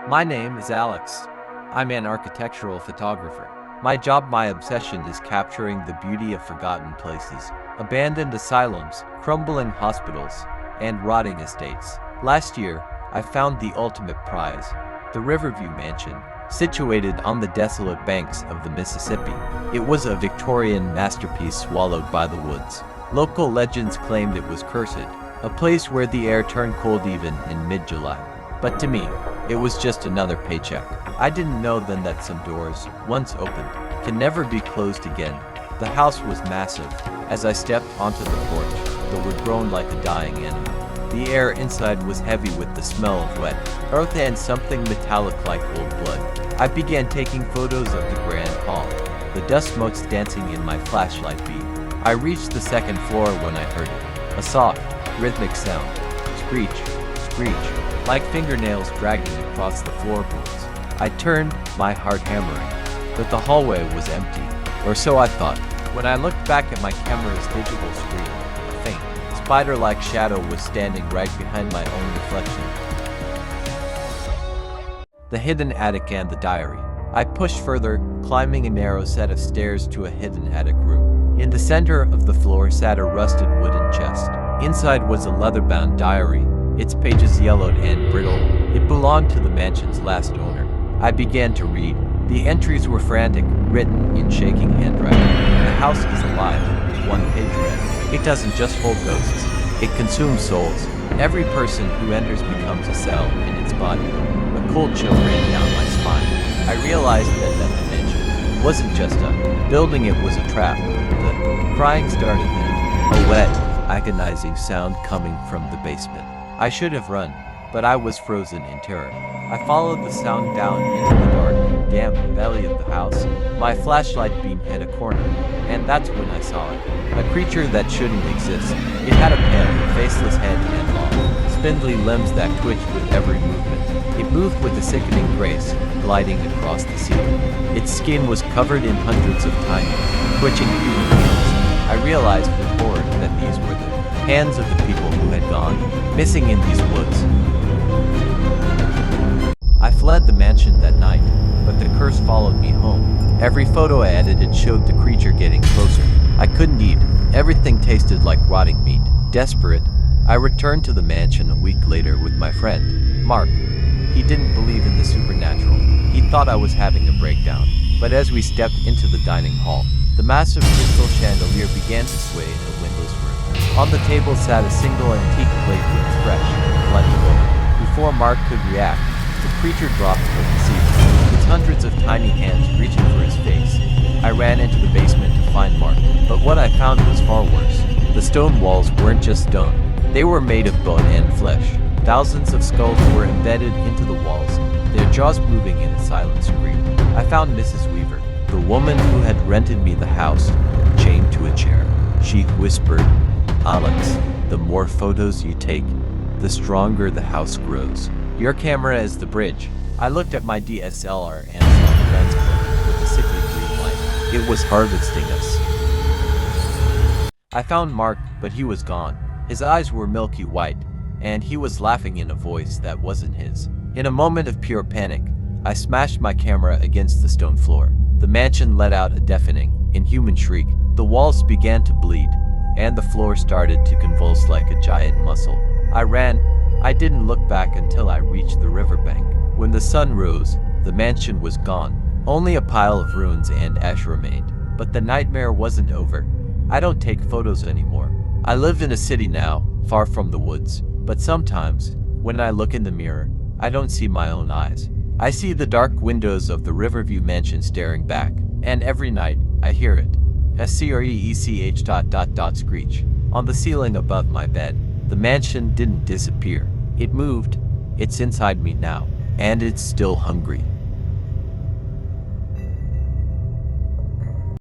My name is Alex. I'm an architectural photographer. My obsession is capturing the beauty of forgotten places, abandoned asylums, crumbling hospitals, and rotting estates. Last year, I found the ultimate prize, the Riverview Mansion, situated on the desolate banks of the Mississippi. It was a Victorian masterpiece swallowed by the woods. Local legends claimed it was cursed, a place where the air turned cold even in mid-July. But to me, it was just another paycheck. I didn't know then that some doors, once opened, can never be closed again. The house was massive. As I stepped onto the porch, the wood groaned like a dying animal. The air inside was heavy with the smell of wet earth and something metallic like old blood. I began taking photos of the grand hall, the dust motes dancing in my flashlight beam. I reached the second floor when I heard it, a soft, rhythmic sound, screech, screech, like fingernails dragging across the floorboards. I turned, my heart hammering, but the hallway was empty, or so I thought. When I looked back at my camera's digital screen, a faint, spider-like shadow was standing right behind my own reflection. The hidden attic and the diary. I pushed further, climbing a narrow set of stairs to a hidden attic room. In the center of the floor sat a rusted wooden chest. Inside was a leather-bound diary, its pages yellowed and brittle. It belonged to the mansion's last owner. I began to read. The entries were frantic, written in shaking handwriting. The house is alive, one page read. It doesn't just hold ghosts, it consumes souls. Every person who enters becomes a cell in its body. A cold chill ran down my spine. I realized that the mansion wasn't just a building, it was a trap. The crying started then, a wet, agonizing sound coming from the basement. I should have run, but I was frozen in terror. I followed the sound down into the dark, damp belly of the house. My flashlight beam hit a corner, and that's when I saw it. A creature that shouldn't exist. It had a pale, faceless head and long, spindly limbs that twitched with every movement. It moved with a sickening grace, gliding across the ceiling. Its skin was covered in hundreds of tiny, twitching human hands. I realized with horror that these were the hands of the people who had gone missing in these woods. I fled the mansion that night, but the curse followed me home. Every photo I edited showed the creature getting closer. I couldn't eat. Everything tasted like rotting meat. Desperate, I returned to the mansion a week later with my friend, Mark. He didn't believe in the supernatural. He thought I was having a breakdown. But as we stepped into the dining hall, the massive crystal chandelier began to sway in a windowless room. On the table sat a single antique plate with fresh, bloody bone. Before Mark could react, the creature dropped from the ceiling, its hundreds of tiny hands reaching for his face. I ran into the basement to find Mark, but what I found was far worse. The stone walls weren't just stone, they were made of bone and flesh. Thousands of skulls were embedded into the walls, their jaws moving in a silent scream. I found Mrs. Weaver, the woman who had rented me the house, chained to a chair. She whispered, "Alex, the more photos you take, the stronger the house grows. Your camera is the bridge." I looked at my DSLR and saw the lens glowing with a sickly green light. It was harvesting us. I found Mark, but he was gone. His eyes were milky white, and he was laughing in a voice that wasn't his. In a moment of pure panic, I smashed my camera against the stone floor. The mansion let out a deafening, inhuman shriek. The walls began to bleed, and the floor started to convulse like a giant muscle. I ran. I didn't look back until I reached the riverbank. When the sun rose, the mansion was gone. Only a pile of ruins and ash remained. But the nightmare wasn't over. I don't take photos anymore. I live in a city now, far from the woods. But sometimes, when I look in the mirror, I don't see my own eyes. I see the dark windows of the Riverview Mansion staring back, and every night, I hear it. screech ... screech. On the ceiling above my bed. The mansion didn't disappear. It moved. It's inside me now, and it's still hungry.